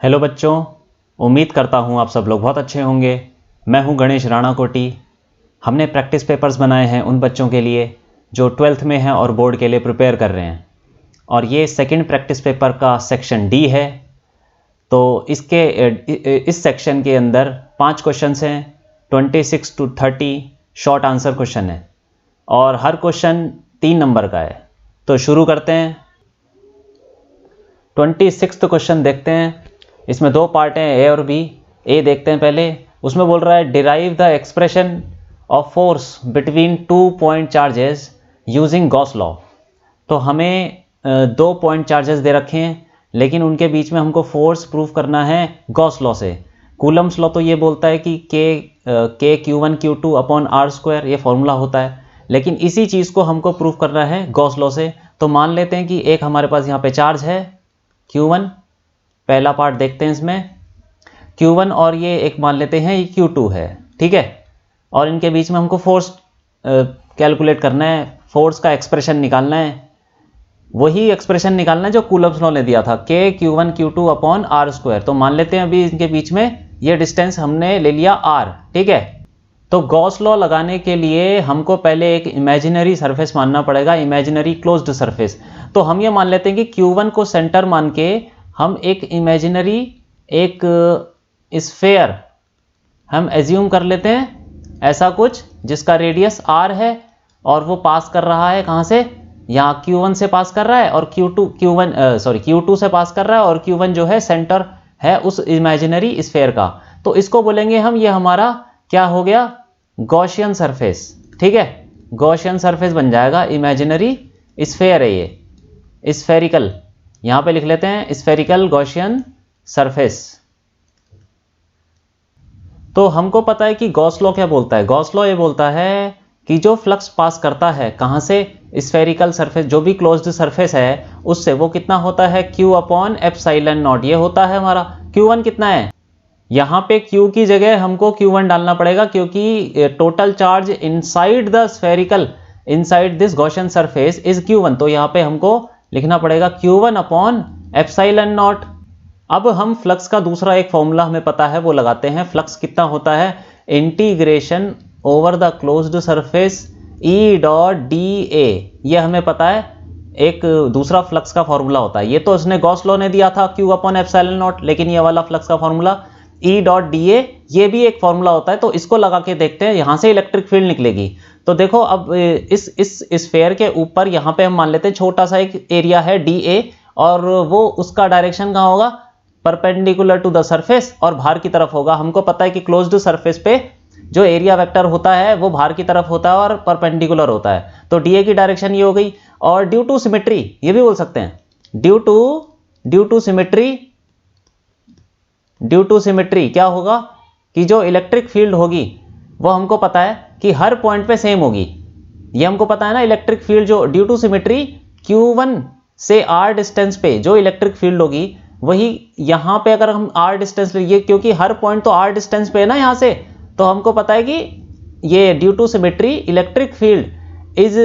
Hello बच्चों, उम्मीद करता हूँ आप सब लोग बहुत अच्छे होंगे। मैं हूँ गणेश राणा कोटी। हमने प्रैक्टिस पेपर्स बनाए हैं उन बच्चों के लिए जो 12th में हैं और बोर्ड के लिए प्रिपेयर कर रहे हैं, और ये सेकंड प्रैक्टिस पेपर का सेक्शन डी है। तो इस सेक्शन के अंदर 5 क्वेश्चंस हैं, 26 to 30 शॉर्ट आंसर क्वेश्चन है और हर क्वेश्चन 3 नंबर का है। तो शुरू करते हैं। 26th क्वेश्चन देखते हैं। इसमें 2 पार्ट हैं, ए और बी। ए देखते हैं पहले। उसमें बोल रहा है derive the expression of force between 2 point charges using Gauss law. तो हमें 2 पॉइंट चार्जेस दे रखे हैं, लेकिन उनके बीच में हमको फोर्स प्रूफ करना है गॉस लॉ से। कूलम्स लॉ तो ये बोलता है कि के Q1 Q2 अपॉन R², ये फॉर्मूला होता है, लेकिन इसी चीज़ को हमको प्रूफ करना है गॉस लॉ से। तो मान लेते हैं कि एक हमारे पास यहाँ पे चार्ज है Q1। पहला पार्ट देखते हैं इसमें Q1, और ये एक मान लेते हैं ये Q2 है, ठीक है। और इनके बीच में हमको फोर्स कैलकुलेट करना है, फोर्स का एक्सप्रेशन निकालना है। वही एक्सप्रेशन निकालना है जो कूलम्स लॉ ने दिया था, के Q1 Q2 अपॉन R²। तो मान लेते हैं अभी इनके बीच में ये डिस्टेंस हमने ले लिया R, ठीक है। तो गॉस लॉ लगाने के लिए हमको पहले एक इमेजिनरी सरफेस मानना पड़ेगा, इमेजिनरी क्लोज्ड सरफेस। तो हम ये मान लेते हैं कि Q1 को सेंटर मान के हम एक इमेजिनरी एक स्फेयर हम एज्यूम कर लेते हैं, ऐसा कुछ जिसका रेडियस R है और वो पास कर रहा है कहाँ से, यहाँ Q1 से पास कर रहा है और Q2 से पास कर रहा है, और Q1 जो है सेंटर है उस इमेजिनरी स्फेयर का। तो इसको बोलेंगे हम, ये हमारा क्या हो गया, गॉसियन सरफेस, ठीक है। गॉसियन सरफेस बन जाएगा, इमेजिनरी स्फेयर है ये, स्फेरिकल, यहां पे लिख लेते हैं स्फेरिकल गॉसियन सरफेस। तो हमको पता है कि गॉस लॉ क्या बोलता है। गॉस लॉ ये बोलता है कि जो फ्लक्स पास करता है कहां से, स्फेरिकल सरफेस, जो भी क्लोज्ड सरफेस है उससे, वो कितना होता है Q अपॉन एप्सिलॉन नॉट। ये होता है हमारा Q1 कितना है, यहाँ पे Q की जगह हमको Q1 डालना पड़ेगा, क्योंकि total charge inside the spherical, inside this Gaussian surface is Q1। तो यहाँ पे हमको लिखना पड़ेगा Q1 अपॉन एप्सिलॉन नॉट। अब हम फ्लक्स का दूसरा एक फॉर्मूला हमें पता है, वो लगाते हैं। फ्लक्स कितना होता है, integration over the closed surface E dot dA, ये हमें पता है एक दूसरा फ्लक्स का फॉर्मूला होता है। ये तो उसने गॉस लॉ ने दिया था Q अपॉन एप्सिलॉन नॉट, लेकिन ये वाला फ्लक्स का फॉर्मूला E डॉट dA, ये भी एक फॉर्मूला होता है। तो इसको लगा के देखते हैं, यहां से इलेक्ट्रिक फील्ड निकलेगी। तो देखो अब इस स्फेयर के ऊपर यहाँ पे हम मान लेते हैं छोटा सा एक एरिया है dA, और वो उसका डायरेक्शन कहाँ होगा, परपेंडिकुलर टू द सरफेस और बाहर की तरफ होगा। हमको पता है कि क्लोज्ड सरफेस पे जो एरिया वेक्टर होता है वो बाहर की तरफ होता है और परपेंडिकुलर होता है। तो dA की डायरेक्शन ये हो गई। और ड्यू टू सिमेट्री, ये भी बोल सकते हैं, ड्यू टू सिमेट्री क्या होगा कि जो इलेक्ट्रिक फील्ड होगी वो हमको पता है कि हर पॉइंट पे सेम होगी। ये हमको पता है ना, इलेक्ट्रिक फील्ड जो ड्यू टू सिमेट्री Q1 से R डिस्टेंस पे जो इलेक्ट्रिक फील्ड होगी, वही यहाँ पे अगर हम R डिस्टेंस लिए, क्योंकि हर पॉइंट तो R डिस्टेंस पे है ना यहाँ से, तो हमको पता है कि ये due to symmetry electric field is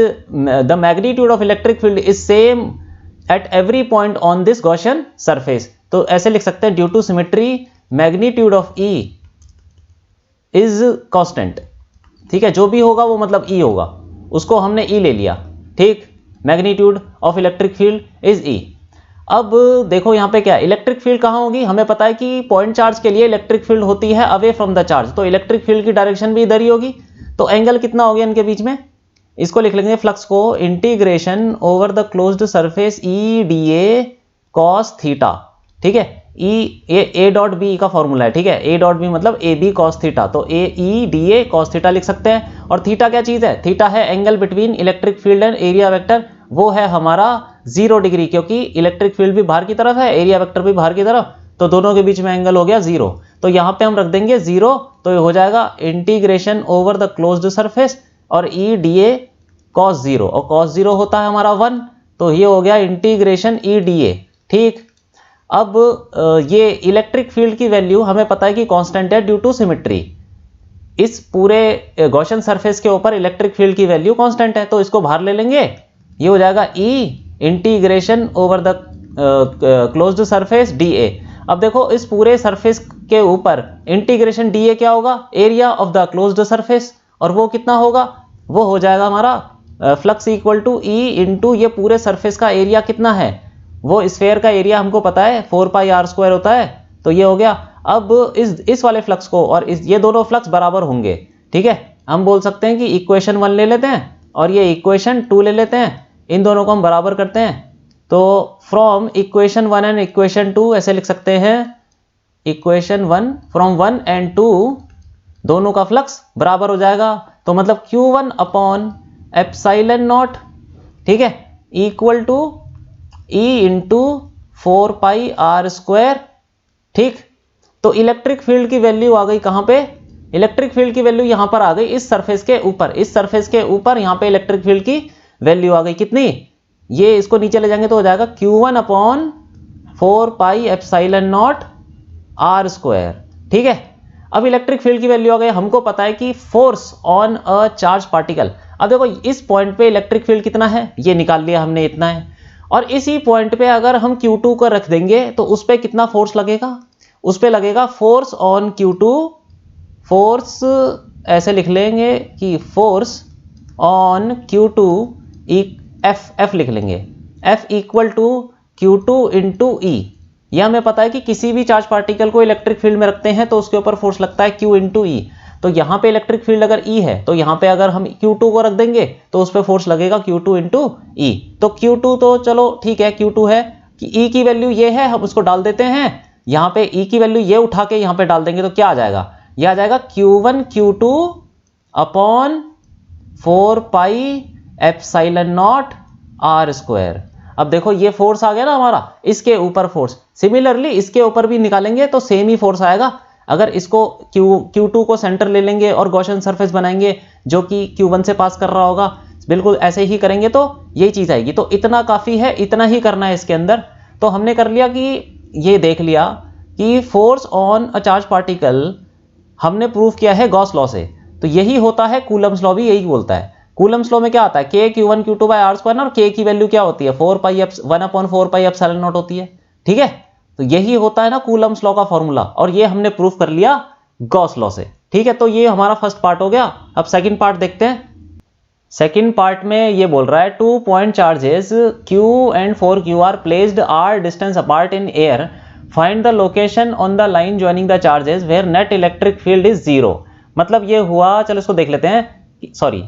the magnitude of electric field is same at every point on this Gaussian surface. तो ऐसे लिख सकते हैं, due to symmetry magnitude of E is constant, ठीक है। जो भी होगा वो मतलब E होगा, उसको हमने E ले लिया, ठीक। Magnitude of electric field is E। अब देखो यहाँ पे क्या, इलेक्ट्रिक फील्ड कहाँ होगी, हमें पता है कि पॉइंट चार्ज के लिए इलेक्ट्रिक फील्ड होती है अवे फ्रॉम द चार्ज। तो इलेक्ट्रिक फील्ड की डायरेक्शन भी इधर ही होगी। तो एंगल कितना हो गया इनके बीच में, इसको लिख लेंगे फ्लक्स को, integration over the closed surface E dA cos theta, ठीक है। ए डॉट बी का फॉर्मूला है, ठीक है। ए डॉट बी मतलब AB cos थीटा, तो E dA cos थीटा लिख सकते हैं। और थीटा क्या चीज है, थीटा है angle between electric field and area vector, वो है हमारा 0 डिग्री, क्योंकि इलेक्ट्रिक फील्ड भी बाहर की तरफ है, एरिया वेक्टर भी बाहर की तरफ, तो दोनों के बीच में एंगल हो गया 0। तो यहाँ पे हम रख देंगे 0, तो ये हो जाएगा integration over the closed surface और E dA cos 0, और cos 0 होता है हमारा 1, तो ये हो गया इंटीग्रेशन E dA, ठीक। अब ये इलेक्ट्रिक फील्ड की वैल्यू हमें पता है कि कांस्टेंट है ड्यू टू सिमेट्री। इस पूरे गॉसियन सरफेस के ऊपर इलेक्ट्रिक फील्ड की वैल्यू कांस्टेंट है, तो इसको बाहर ले लेंगे, ये हो जाएगा E integration over the closed surface dA। अब देखो इस पूरे सरफेस के ऊपर इंटीग्रेशन dA क्या होगा, area of the closed surface, और वो कितना होगा, वो हो जाएगा हमारा flux equal to E into ये पूरे सरफेस का एरिया कितना है, वो स्फेयर का एरिया हमको पता है 4πr² होता है, तो ये हो गया। अब इस वाले फ्लक्स को और ये दोनों फ्लक्स बराबर होंगे, ठीक है। हम बोल सकते हैं कि इक्वेशन 1 ले लेते हैं और ये इक्वेशन 2 ले लेते हैं, इन दोनों को हम बराबर करते हैं। तो फ्रॉम इक्वेशन 1 एंड इक्वेशन 2 ऐसे लिख सकते हैं, इक्वेशन 1 फ्रॉम 1 एंड 2 दोनों का फ्लक्स बराबर हो जाएगा, तो मतलब Q1 अपॉन एप्सिलॉन नॉट, ठीक है, equal to E into 4πr², ठीक। तो इलेक्ट्रिक फील्ड की वैल्यू आ गई कहां पे, इलेक्ट्रिक फील्ड की वैल्यू यहां पर आ गई इस सरफेस के ऊपर, इस सरफेस के ऊपर यहां पे इलेक्ट्रिक फील्ड की वैल्यू आ गई कितनी, ये इसको नीचे ले जाएंगे तो हो जाएगा Q1 अपॉन 4πr², ठीक है। अब इलेक्ट्रिक फील्ड की वैल्यू आ गई, हमको पता है कि force on a charge particle. अब देखो इस पॉइंट पे इलेक्ट्रिक फील्ड कितना है, ये निकाल लिया हमने, इतना है, और इसी पॉइंट पे अगर हम Q2 को रख देंगे तो उस पे कितना फोर्स लगेगा, उस पे लगेगा फोर्स ऑन Q2, फोर्स ऐसे लिख लेंगे कि फोर्स ऑन Q2 F लिख लेंगे, F equal to Q2 into E। यह हमें पता है कि किसी भी चार्ज पार्टिकल को इलेक्ट्रिक फील्ड में रखते हैं तो उसके ऊपर फोर्स लगता है Q इंटू E। तो यहाँ पे इलेक्ट्रिक फील्ड अगर E है तो यहाँ पे अगर हम Q2 को रख देंगे तो उस पर फोर्स लगेगा Q2 इंटू E। तो Q2 तो चलो ठीक है, Q2 है कि E की वैल्यू ये है, हम उसको डाल देते हैं यहाँ पे, E की वैल्यू ये उठा के यहाँ पे डाल देंगे तो क्या आ जाएगा, यह आ जाएगा Q1 Q2 अपॉन 4πε0r²। अब देखो ये फोर्स आ गया ना हमारा, इसके ऊपर फोर्स, सिमिलरली इसके ऊपर भी निकालेंगे तो सेम ही फोर्स आएगा। अगर इसको Q2 को सेंटर ले लेंगे और गॉसियन सरफेस बनाएंगे जो कि Q1 से पास कर रहा होगा, बिल्कुल ऐसे ही करेंगे तो यही चीज आएगी। तो इतना काफी है, इतना ही करना है इसके अंदर। तो हमने कर लिया कि ये देख लिया कि force on a charge particle हमने प्रूफ किया है गॉस लॉ से, तो यही होता है कूलम्स लॉ भी यही बोलता है। कूलम्स लॉ में क्या आता है, K Q1 Q2 bye r² और K की वैल्यू क्या होती है 1/4πε0 होती है, ठीक है। तो यही होता है ना कूलम्स लॉ का फॉर्मूला, और ये हमने प्रूफ कर लिया गॉस लॉ से, ठीक है। तो ये हमारा फर्स्ट पार्ट हो गया। अब सेकंड पार्ट देखते हैं। सेकंड पार्ट में ये बोल रहा है 2 point charges Q and 4Q are placed r distance apart in air, find the location on the line joining the charges where net electric field is 0। मतलब ये हुआ, चलो इसको देख लेते हैं। सॉरी,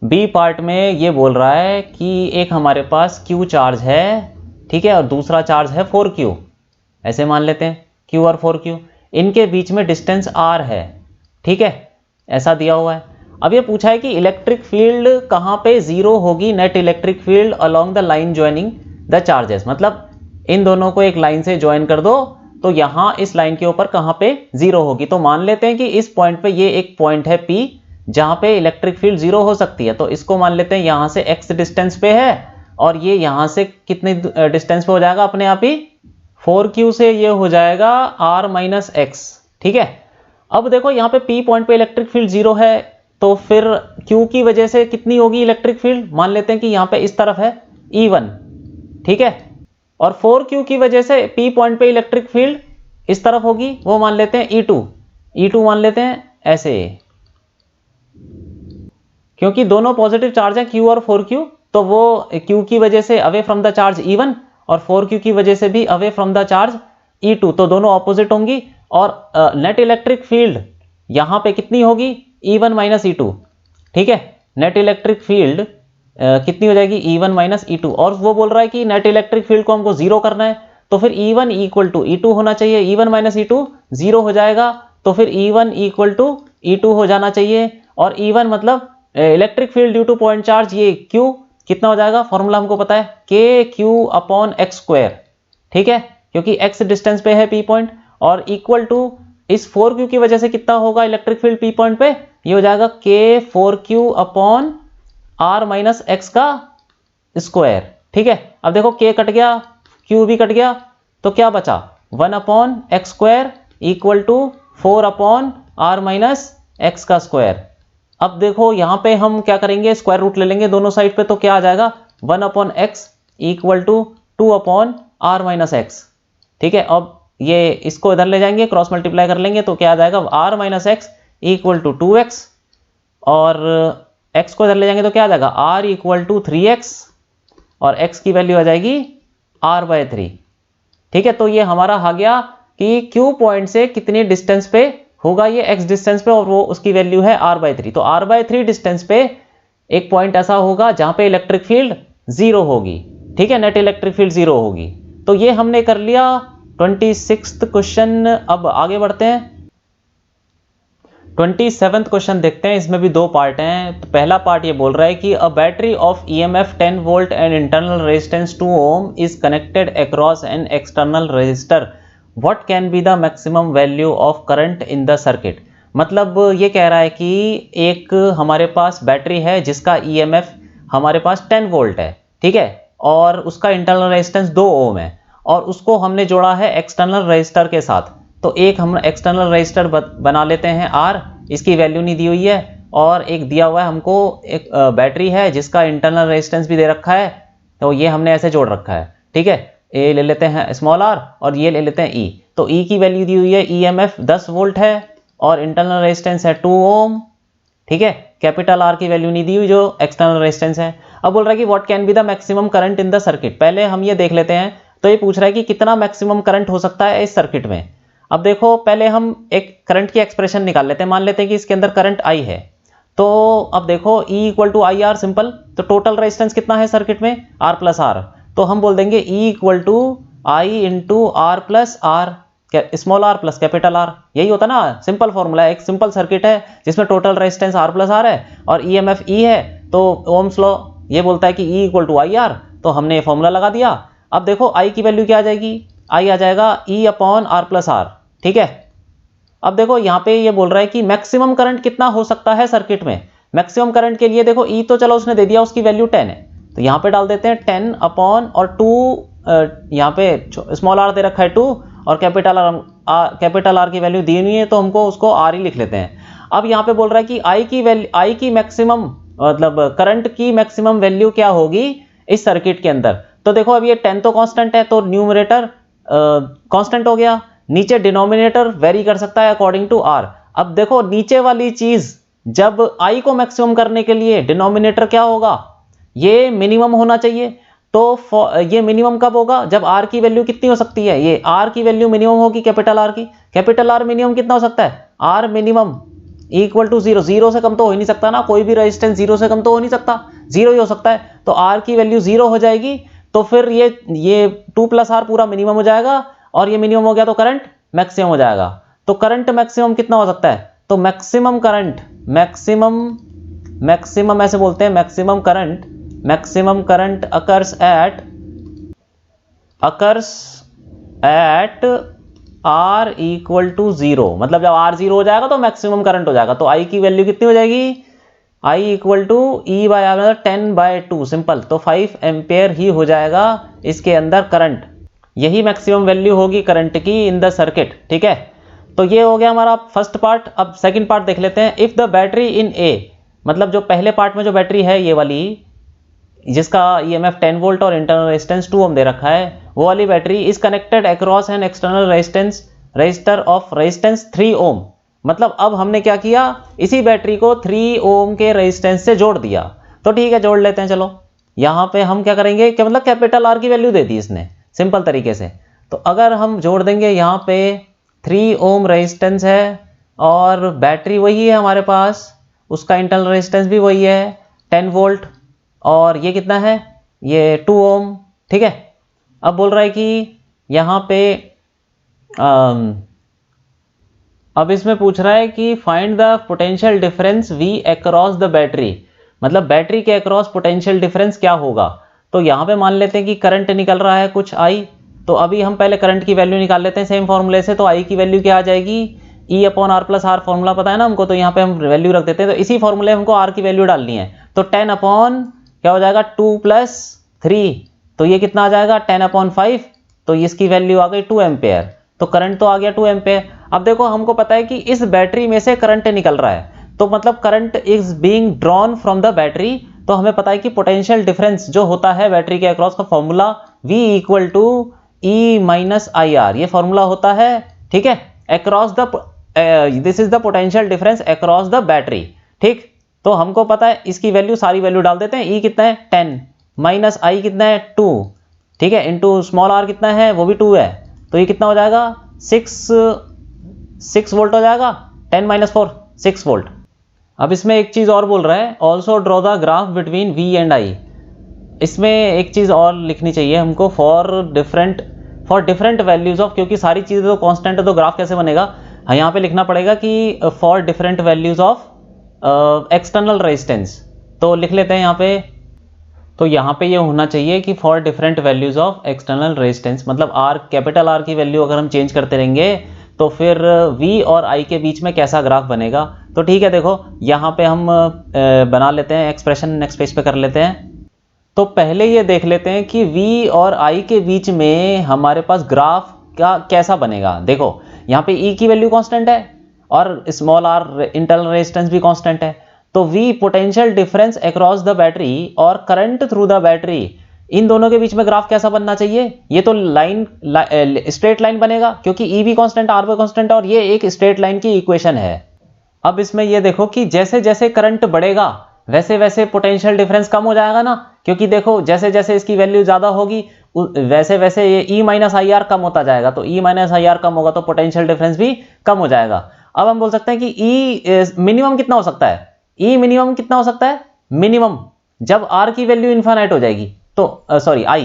बी पार्ट में ये बोल रहा है कि एक हमारे पास Q चार्ज है, ठीक है, और दूसरा चार्ज है 4Q, ऐसे मान लेते हैं Q और 4Q, इनके बीच में डिस्टेंस R है, ठीक है, ऐसा दिया हुआ है। अब ये पूछा है कि इलेक्ट्रिक फील्ड कहाँ पे 0 होगी, net electric field along the line joining the charges, मतलब इन दोनों को एक लाइन से ज्वाइन कर दो तो यहाँ इस लाइन के ऊपर कहाँ पे 0 होगी। तो मान लेते हैं कि इस पॉइंट पे ये एक पॉइंट है P जहाँ पे इलेक्ट्रिक फील्ड 0 हो सकती है, तो इसको मान लेते हैं यहाँ से x डिस्टेंस पे है, और ये यहाँ से कितने डिस्टेंस पे हो जाएगा अपने आप ही 4Q से ये हो जाएगा r माइनस x, ठीक है। अब देखो यहाँ पे P पॉइंट पे इलेक्ट्रिक फील्ड 0 है, तो फिर Q की वजह से कितनी होगी इलेक्ट्रिक फील्ड, मान लेते हैं कि यहाँ पे इस तरफ है E1, ठीक है, और 4Q की वजह से P पॉइंट पे इलेक्ट्रिक फील्ड इस तरफ होगी, वो मान लेते हैं E2 मान लेते हैं ऐसे, क्योंकि दोनों पॉजिटिव चार्ज है Q और 4Q, तो वो Q की वजह से away from the charge E1 और 4Q की वजह से भी away from the charge E2, तो दोनों ऑपोजिट होंगी। और नेट इलेक्ट्रिक फील्ड यहां पे कितनी होगी E1 माइनस E2, ठीक है, नेट इलेक्ट्रिक फील्ड कितनी हो जाएगी E1 माइनस E2, और वो बोल रहा है कि नेट इलेक्ट्रिक फील्ड को हमको 0 करना है, तो फिर E1 इक्वल टू E2 होना चाहिए, E1 माइनस E2 0 हो जाएगा, तो फिर E1 इक्वल टू E2 हो जाना चाहिए। और E1 मतलब electric field due two point charge, ये Q कितना हो जाएगा, फॉर्मूला हमको पता है KQ अपॉन x², ठीक है, क्योंकि x डिस्टेंस पे है P पॉइंट, और इक्वल टू इस 4Q की वजह से कितना होगा इलेक्ट्रिक फील्ड P पॉइंट पे, ये हो जाएगा K4Q upon r minus x का स्क्वायर, ठीक है। अब देखो K कट गया, Q भी कट गया, तो क्या बचा 1 upon x² equal to 4 upon r minus x का स्क्वायर। अब देखो यहाँ पे हम क्या करेंगे, स्क्वायर रूट ले लेंगे दोनों साइड पे, तो क्या आ जाएगा 1 upon x equal to 2 upon r minus x, ठीक है। अब ये इसको इधर ले जाएंगे, क्रॉस मल्टीप्लाई कर लेंगे तो क्या आ जाएगा, r minus x equal to 2x, और x को इधर ले जाएंगे तो क्या आ जाएगा, r इक्वल टू 3x, और x की वैल्यू आ जाएगी r/3। ठीक है, तो ये हमारा आ गया कि Q पॉइंट से कितनी डिस्टेंस पे होगा ये x डिस्टेंस पे, और वो उसकी वैल्यू है r/3। तो r/3 डिस्टेंस पे एक पॉइंट ऐसा होगा जहां पे इलेक्ट्रिक फील्ड 0 होगी। ठीक है, नेट इलेक्ट्रिक फील्ड 0 होगी। तो ये हमने कर लिया 26th क्वेश्चन। अब आगे बढ़ते हैं, 27th क्वेश्चन देखते हैं। इसमें भी दो पार्ट हैं। तो पहला पार्ट ये बोल रहा है कि a battery of EMF 10 volt and internal resistance 2 ohm is connected across an external resistor, what can be the maximum value of current in the circuit. मतलब ये कह रहा है कि एक हमारे पास बैटरी है जिसका EMF हमारे पास 10 वोल्ट है, ठीक है, और उसका इंटरनल रेजिस्टेंस 2 ओम है, और उसको हमने जोड़ा है एक्सटर्नल रेजिस्टर के साथ। तो एक हम एक्सटर्नल रेजिस्टर बना लेते हैं R, इसकी वैल्यू नहीं दी हुई है, और एक दिया हुआ है हमको एक बैटरी है जिसका इंटरनल रेजिस्टेंस भी दे रखा है, तो ये हमने ऐसे जोड़ रखा है। ठीक है, ये ले लेते हैं स्मॉल r और ये ले लेते हैं E। तो E की वैल्यू दी हुई है, EMF 10 वोल्ट है और इंटरनल रेजिस्टेंस है 2 ओम। ठीक है, कैपिटल R की वैल्यू नहीं दी हुई जो एक्सटर्नल रेजिस्टेंस है। अब बोल रहा है कि what can be the maximum current in the circuit. पहले हम ये देख लेते हैं। तो ये पूछ रहा है कि कितना मैक्सिमम करंट हो सकता है इस सर्किट में। अब देखो, पहले हम एक करंट की एक्सप्रेशन निकाल लेते हैं। मान लेते हैं कि इसके अंदर करंट I है। तो अब देखो E equal to IR simple. तो टोटल रेजिस्टेंस कितना है सर्किट में, R प्लस R। तो हम बोल देंगे E equal to I into R plus R, small r plus capital R। यही होता ना, सिंपल फॉर्मूला है। एक सिंपल सर्किट है जिसमें total resistance R plus R है और EMF E है। तो ओम्स लॉ ये बोलता है कि E इक्वल टू IR, तो हमने ये फॉर्मूला लगा दिया। अब देखो I की वैल्यू क्या आ जाएगी, I आ जाएगा E upon R plus R। ठीक है, अब देखो यहाँ पे ये बोल रहा है कि मैक्सिमम करंट कितना हो सकता है सर्किट में। मैक्सिमम करंट के लिए देखो E तो चलो उसने दे दिया, उसकी वैल्यू 10 है, तो यहाँ पे डाल देते हैं 10 अपॉन और 2, यहाँ पे स्मॉल r दे रखा है 2 और कैपिटल R की वैल्यू दी नहीं है, तो हमको उसको R ही लिख लेते हैं। अब यहाँ पे बोल रहा है कि I की मैक्सिमम मतलब करंट की मैक्सिमम वैल्यू क्या होगी इस सर्किट के अंदर। तो देखो अब ये 10 तो कांस्टेंट है, तो न्यूमरेटर कांस्टेंट हो गया, नीचे डिनोमिनेटर वेरी कर सकता है अकॉर्डिंग टू R। अब देखो नीचे वाली चीज, जब I को मैक्सिमम करने के लिए डिनोमिनेटर क्या होगा, ये मिनिमम होना चाहिए। तो ये मिनिमम कब होगा, जब R की वैल्यू कितनी हो सकती है, ये R की वैल्यू मिनिमम होगी कैपिटल R की। कैपिटल R मिनिमम कितना हो सकता है, R मिनिमम इक्वल टू 0। 0 से कम तो हो ही नहीं सकता ना, कोई भी रेजिस्टेंस 0 से कम तो हो नहीं सकता, 0 ही हो सकता है। तो R की वैल्यू 0 हो जाएगी, तो फिर ये 2 प्लस R पूरा मिनिमम हो जाएगा, और ये मिनिमम हो गया तो करंट मैक्सिमम हो जाएगा। तो करंट मैक्सिमम कितना हो सकता है, तो मैक्सिमम करंट, मैक्सिमम ऐसे बोलते हैं, maximum current occurs at R equal to 0। मतलब जब R 0 हो जाएगा तो मैक्सिमम करंट हो जाएगा। तो I की वैल्यू कितनी हो जाएगी, I equal to E by R मतलब 10/2 सिंपल। तो 5 एम्पेयर ही हो जाएगा इसके अंदर करंट। यही मैक्सिमम वैल्यू होगी करंट की इन द सर्किट। ठीक है, तो ये हो गया हमारा फर्स्ट पार्ट। अब सेकंड पार्ट देख लेते हैं। If the battery in A, मतलब जो पहले पार्ट में जो बैटरी है ये वाली, जिसका EMF 10 वोल्ट और इंटरनल रेजिस्टेंस 2 ओम दे रखा है, वो वाली battery is connected across an external register of resistance 3 ओम। मतलब अब हमने क्या किया, इसी बैटरी को 3 ओम के रेजिस्टेंस से जोड़ दिया। तो ठीक है, जोड़ लेते हैं। चलो यहाँ पे हम क्या करेंगे कि मतलब कैपिटल R की वैल्यू दे दी इसने सिंपल तरीके से। तो अगर हम जोड़ देंगे, यहाँ पे 3 ओम रेजिस्टेंस है और बैटरी वही है हमारे पास, उसका इंटरनल रेजिस्टेंस भी वही है 10 वोल्ट, और ये कितना है, ये 2 ओम। ठीक है, अब बोल रहा है कि यहाँ पे अब इसमें पूछ रहा है कि find the potential difference V across the battery. मतलब बैटरी के अक्रॉस पोटेंशियल डिफरेंस क्या होगा। तो यहाँ पे मान लेते हैं कि करंट निकल रहा है कुछ I। तो अभी हम पहले करंट की वैल्यू निकाल लेते हैं सेम फॉर्मूले से। तो I की वैल्यू क्या आ जाएगी, E upon R plus R, formula पता है ना हमको, तो यहाँ पे हम वैल्यू रख देते हैं। तो इसी फॉर्मूले में हमको R की वैल्यू डालनी है। तो 10 अपॉन क्या हो जाएगा 2 प्लस 3, तो ये कितना आ जाएगा 10 अपॉन 5, तो इसकी वैल्यू आ गई 2 एम्पेयर। तो करंट तो आ गया 2 एम्पेयर। अब देखो हमको पता है कि इस बैटरी में से करंट निकल रहा है, तो मतलब current is being drawn from the battery. तो हमें पता है कि पोटेंशियल डिफरेंस जो होता है बैटरी के अक्रॉस का formula V equal to E minus I R, ये फॉर्मूला होता है, ठीक है, across the, this is the potential difference across the battery, ठीक। तो हमको पता है इसकी वैल्यू, सारी वैल्यू डाल देते हैं। E कितना है 10, माइनस आई कितना है 2, ठीक है, इंटू स्मॉल r कितना है, वो भी 2 है, तो ये कितना हो जाएगा 6 वोल्ट हो जाएगा। 10 माइनस 4 6 वोल्ट। अब इसमें एक चीज और बोल रहा है, also draw the graph between V and I। इसमें एक चीज और लिखनी चाहिए हमको, फॉर डिफरेंट वैल्यूज ऑफ, क्योंकि सारी चीजें तो कांस्टेंट है तो ग्राफ कैसे बनेगा, यहाँ पे लिखना पड़ेगा कि for different values of external resistance. तो लिख लेते हैं यहाँ पे, तो यहाँ पे ये होना चाहिए कि for different values of external resistance, मतलब R, कैपिटल R की वैल्यू अगर हम चेंज करते रहेंगे तो फिर V और I के बीच में कैसा ग्राफ बनेगा। तो ठीक है, देखो यहाँ पे हम बना लेते हैं एक्सप्रेशन, नेक्स्ट पेज पे कर लेते हैं। तो पहले ये देख लेते हैं कि V और I के बीच में हमारे पास ग्राफ का कैसा बनेगा। देखो यहाँ पे E की वैल्यू कांस्टेंट है और स्मॉल r इंटरनल रेजिस्टेंस भी कांस्टेंट है, तो V potential difference across the battery और करंट थ्रू द बैटरी, इन दोनों के बीच में ग्राफ कैसा बनना चाहिए। ये तो लाइन स्ट्रेट लाइन बनेगा, क्योंकि E भी कांस्टेंट, R भी कांस्टेंट है और ये एक स्ट्रेट लाइन की इक्वेशन है। अब इसमें ये देखो कि जैसे जैसे करंट बढ़ेगा वैसे वैसे पोटेंशियल डिफरेंस कम हो जाएगा ना, क्योंकि देखो जैसे जैसे इसकी वैल्यू ज्यादा होगी वैसे वैसे ये E माइनस आई आर कम होता जाएगा, तो E माइनस आई आर कम होगा तो पोटेंशियल डिफरेंस भी कम हो जाएगा। अब हम बोल सकते हैं कि E मिनिमम कितना हो सकता है, E मिनिमम कितना हो सकता है, मिनिमम जब R की वैल्यू इन्फाइनाइट हो जाएगी, तो सॉरी I,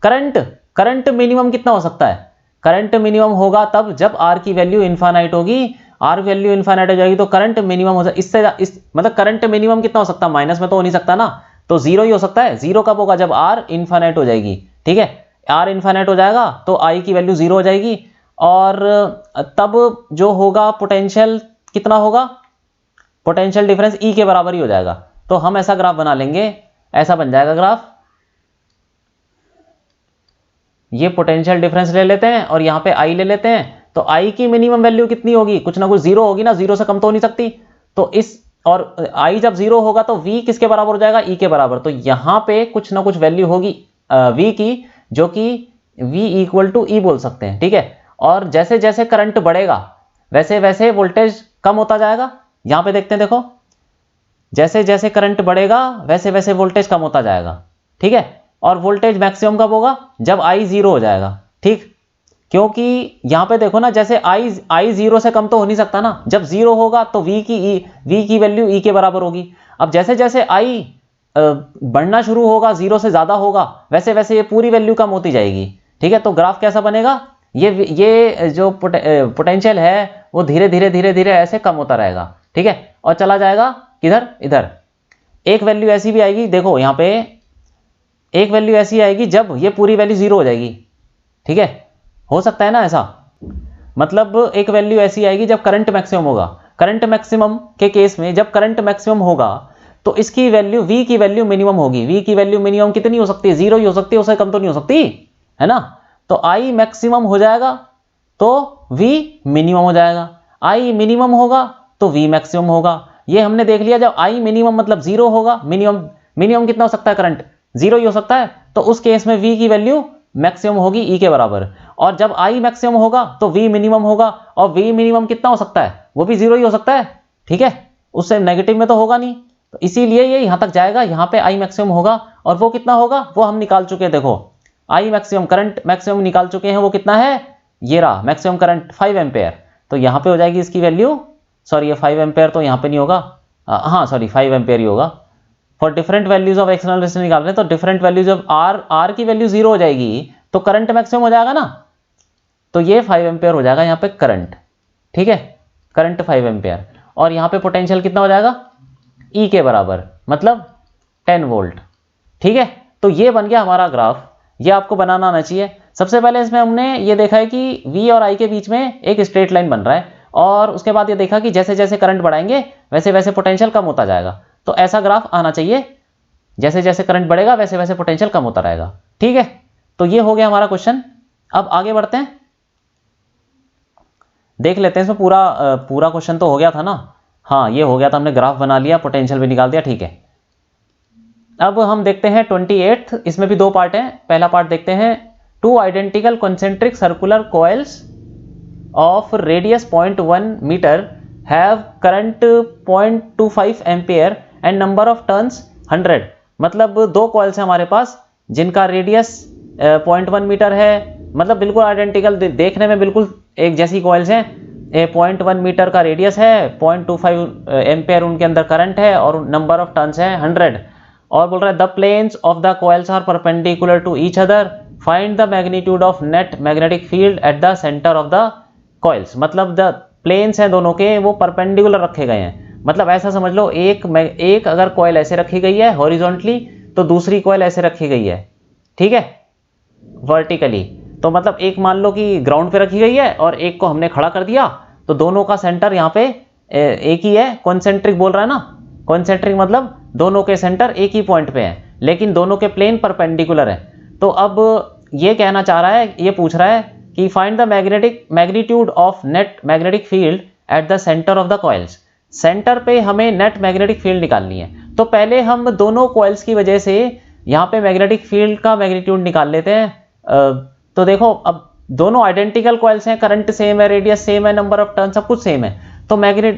करंट मिनिमम कितना हो सकता है, करंट मिनिमम होगा तब जब R की वैल्यू इन्फाइनाइट होगी, R वैल्यू इन्फाइनाइट हो जाएगी तो करंट मिनिमम हो जाएगा। मतलब करंट मिनिमम कितना हो सकता है, माइनस में तो हो नहीं सकता ना, तो जीरो ही हो सकता है। जीरो कब होगा, जब R इन्फाइनाइट हो जाएगी, ठीक है, R इन्फाइनाइट हो जाएगा तो I की वैल्यू जीरो हो जाएगी, और तब जो होगा पोटेंशियल कितना होगा, पोटेंशियल डिफरेंस E के बराबर ही हो जाएगा। तो हम ऐसा ग्राफ बना लेंगे, ऐसा बन जाएगा ग्राफ। ये पोटेंशियल डिफरेंस ले लेते हैं और यहाँ पे I ले लेते हैं, तो I की मिनिमम वैल्यू कितनी होगी, कुछ ना कुछ जीरो होगी ना, जीरो से कम तो हो नहीं सकती। तो इस, और I जब जीरो होगा तो V किसके बराबर हो जाएगा, E के बराबर। तो यहाँ पे कुछ ना कुछ वैल्यू होगी V की, जो कि V इक्वल टू E बोल सकते हैं, ठीक है। और जैसे जैसे करंट बढ़ेगा वैसे वैसे वोल्टेज कम होता जाएगा। यहाँ पे देखते हैं, देखो जैसे जैसे करंट बढ़ेगा वैसे वैसे वोल्टेज कम होता जाएगा, ठीक है। और वोल्टेज मैक्सिमम कब होगा, जब I जीरो हो जाएगा, ठीक। क्योंकि यहाँ पे देखो ना, जैसे I जीरो से कम तो हो नहीं सकता ना, जब जीरो होगा तो V की वैल्यू E के बराबर होगी। अब जैसे जैसे I बढ़ना शुरू होगा, जीरो से ज्यादा होगा, वैसे वैसे ये पूरी वैल्यू कम होती जाएगी, ठीक है। तो ग्राफ कैसा बनेगा, ये जो पोटेंशियल है वो धीरे धीरे धीरे धीरे ऐसे कम होता रहेगा, ठीक है, और चला जाएगा किधर, इधर। एक वैल्यू ऐसी भी आएगी, देखो यहाँ पे एक वैल्यू ऐसी आएगी जब ये पूरी वैल्यू जीरो हो जाएगी, ठीक है, हो सकता है ना ऐसा। मतलब एक वैल्यू ऐसी आएगी जब करंट मैक्सिमम होगा। करंट मैक्सिमम के केस में जब करंट मैक्सिमम होगा तो इसकी वैल्यू, V की वैल्यू मिनिमम होगी। V की वैल्यू मिनिमम कितनी हो सकती है, जीरो ही हो सकती है, उससे कम तो नहीं हो सकती, है ना। तो I मैक्सिमम हो जाएगा तो V मिनिमम हो जाएगा, I मिनिमम होगा तो V मैक्सिमम होगा। ये हमने देख लिया, जब I मिनिमम मतलब जीरो होगा, मिनिमम कितना हो सकता है, करंट जीरो ही हो सकता है, तो उस केस में V की वैल्यू मैक्सिमम होगी E के बराबर। और जब I मैक्सिमम होगा तो V मिनिमम होगा, और V मिनिमम कितना हो सकता है, वो भी जीरो ही हो सकता है, ठीक है, उससे नेगेटिव में तो होगा नहीं। तो इसीलिए ये यहां तक जाएगा, यहाँ पे I मैक्सिमम होगा, और वो कितना होगा वो हम निकाल चुके हैं। देखो I मैक्सिमम, करंट मैक्सिमम निकाल चुके हैं, वो कितना है, ये रहा मैक्सिमम करंट 5 एम्पेयर। तो यहाँ पे हो जाएगी इसकी वैल्यू, सॉरी ये 5 एम्पेयर तो यहाँ पे नहीं होगा, हाँ सॉरी 5 एम्पेयर ही होगा। For different values of external resistance निकाल रहे हैं, तो डिफरेंट वैल्यूज ऑफ R की वैल्यू जीरो हो जाएगी तो करंट मैक्सिमम हो जाएगा ना, तो ये 5 एम्पेयर हो जाएगा यहाँ पे करंट, ठीक है, करंट 5 एम्पेयर। और यहाँ पे पोटेंशियल कितना हो जाएगा, E के बराबर, मतलब 10 वोल्ट, ठीक है। तो ये बन गया हमारा ग्राफ, ये आपको बनाना आना चाहिए। सबसे पहले इसमें हमने ये देखा है कि V और I के बीच में एक स्ट्रेट लाइन बन रहा है, और उसके बाद ये देखा कि जैसे जैसे करंट बढ़ाएंगे वैसे वैसे पोटेंशियल कम होता जाएगा। तो ऐसा ग्राफ आना चाहिए, जैसे जैसे करंट बढ़ेगा वैसे वैसे पोटेंशियल कम होता रहेगा, ठीक है। तो ये हो गया हमारा क्वेश्चन। अब आगे बढ़ते हैं, देख लेते हैं इसमें पूरा क्वेश्चन तो हो गया था ना, हाँ ये हो गया था, हमने ग्राफ बना लिया, पोटेंशियल भी निकाल दिया, ठीक है। अब हम देखते हैं 28th, इसमें भी दो पार्ट हैं। पहला पार्ट देखते हैं two identical concentric circular coils of radius 0.1 metre have current 0.25 ampere and number of turns 100। मतलब दो कॉइल्स हैं हमारे पास जिनका रेडियस 0.1 मीटर है, मतलब बिल्कुल आइडेंटिकल, देखने में बिल्कुल एक जैसी कॉइल्स हैं। 0.1 मीटर का रेडियस है, 0.25 एम्पेयर उनके अंदर करंट है और नंबर ऑफ टर्न्स है 100। और बोल रहा है the planes of the coils are perpendicular to each other, find the magnitude of net magnetic field at the centre of the coils. मतलब द प्लेन्स हैं दोनों के वो परपेंडिकुलर रखे गए हैं। मतलब ऐसा समझ लो, एक अगर कॉइल ऐसे रखी गई है हॉरिजॉन्टली तो दूसरी कॉइल ऐसे रखी गई है, ठीक है, वर्टिकली। तो मतलब एक मान लो कि ग्राउंड पे रखी गई है और एक को हमने खड़ा कर दिया, तो दोनों का सेंटर यहाँ पे एक ही है। कॉन्सेंट्रिक बोल रहा है ना, कॉन्सेंट्रिक मतलब दोनों के सेंटर एक ही पॉइंट पे हैं, लेकिन दोनों के प्लेन परपेंडिकुलर है। तो अब ये कहना चाह रहा है, ये पूछ रहा है कि find the magnitude of net magnetic field at the centre of the coils. Centre पे हमें नेट मैग्नेटिक फील्ड निकालनी है। तो पहले हम दोनों कॉइल्स की वजह से यहाँ पे मैग्नेटिक फील्ड का मैग्नीट्यूड निकाल लेते हैं। तो देखो, अब दोनों आइडेंटिकल कॉइल्स हैं, करंट सेम है, रेडियस सेम है, नंबर ऑफ टर्न सब कुछ सेम है, तो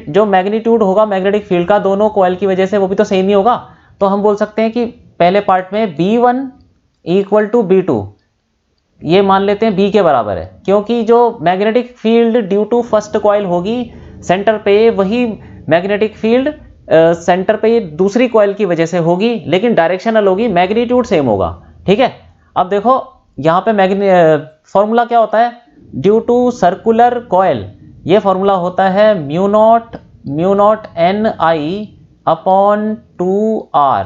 जो मैग्नीट्यूड होगा मैग्नेटिक फील्ड का दोनों कॉइल की वजह से वो भी तो सेम ही होगा। तो हम बोल सकते हैं कि पहले पार्ट में B1 इक्वल टू B2, ये मान लेते हैं B के बराबर है, क्योंकि जो magnetic field due to first coil होगी सेंटर पे, वही मैग्नेटिक फील्ड सेंटर पे दूसरी कॉइल की वजह से होगी, लेकिन डायरेक्शनल होगी, मैग्नीट्यूड सेम होगा, ठीक है। अब देखो यहाँ पे फॉर्मूला क्या होता है ड्यू टू सर्कुलर कॉइल, ये फॉर्मूला होता है mu naught NI upon 2R।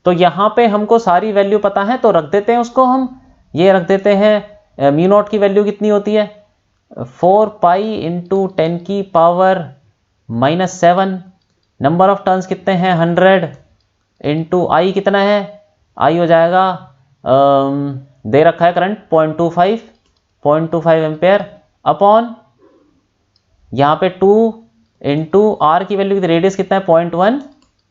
तो यहाँ पे हमको सारी वैल्यू पता है तो रख देते हैं उसको, हम ये रख देते हैं। म्यू नॉट की वैल्यू कितनी होती है 4 पाई इंटू 10 की पावर -7, नंबर ऑफ टर्न्स कितने हैं 100 इंटू आई कितना है, आई हो जाएगा दे रखा है करंट 0.25 एम्पेयर अपॉन यहाँ पे 2 इंटू आर की वैल्यू, रेडियस कितना है 0.1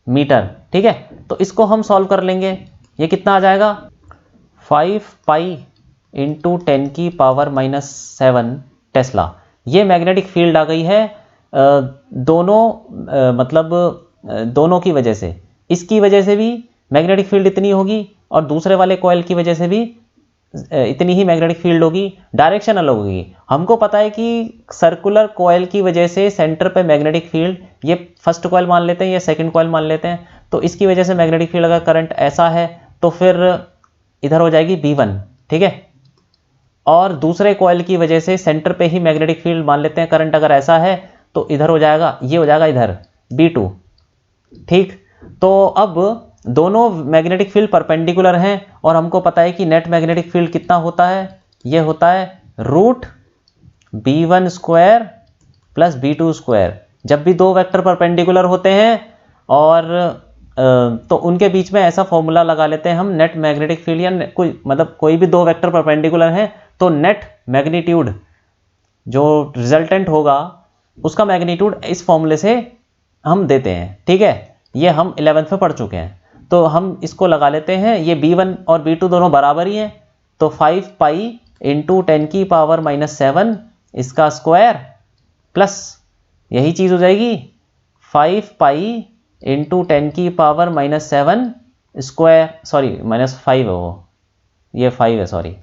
मीटर, ठीक है। तो इसको हम सॉल्व कर लेंगे, ये कितना आ जाएगा 5 पाई इंटू 10 की पावर -7 टेस्ला। ये मैग्नेटिक फील्ड आ गई है दोनों की वजह से। इसकी वजह से भी मैग्नेटिक फील्ड इतनी होगी और दूसरे वाले कॉइल की वजह से भी इतनी ही मैग्नेटिक फील्ड होगी, डायरेक्शनल होगी। हमको पता है कि सर्कुलर कॉइल की वजह से सेंटर पे मैग्नेटिक फील्ड, ये फर्स्ट कॉइल मान लेते हैं, ये सेकंड कॉइल मान लेते हैं, तो इसकी वजह से मैग्नेटिक फील्ड अगर करंट ऐसा है तो फिर इधर हो जाएगी B1, ठीक है। और दूसरे कॉइल की वजह से सेंटर पे ही मैग्नेटिक फील्ड मान लेते हैं, करंट अगर ऐसा है तो इधर हो जाएगा, ये हो जाएगा इधर B2, ठीक। तो अब दोनों मैग्नेटिक फील्ड परपेंडिकुलर हैं और हमको पता है कि नेट मैग्नेटिक फील्ड कितना होता है, ये होता है √B1 square plus B2 square. जब भी दो वेक्टर परपेंडिकुलर होते हैं और तो उनके बीच में ऐसा फॉर्मूला लगा लेते हैं हम, नेट मैग्नेटिक फील्ड या कोई भी दो वेक्टर परपेंडिकुलर हैं तो नेट मैग्नीट्यूड जो रिजल्टेंट होगा उसका मैग्नीट्यूड इस फॉर्मूले से हम देते हैं, ठीक है। ये हम 11th में पढ़ चुके हैं, तो हम इसको लगा लेते हैं। ये B1 और B2 दोनों बराबर ही हैं, तो 5 पाई इंटू 10 की पावर -7 इसका स्क्वायर प्लस यही चीज़ हो जाएगी 5 पाई इंटू 10 की पावर -7 स्क्वायर, सॉरी -5 है वो, ये 5 है, सॉरी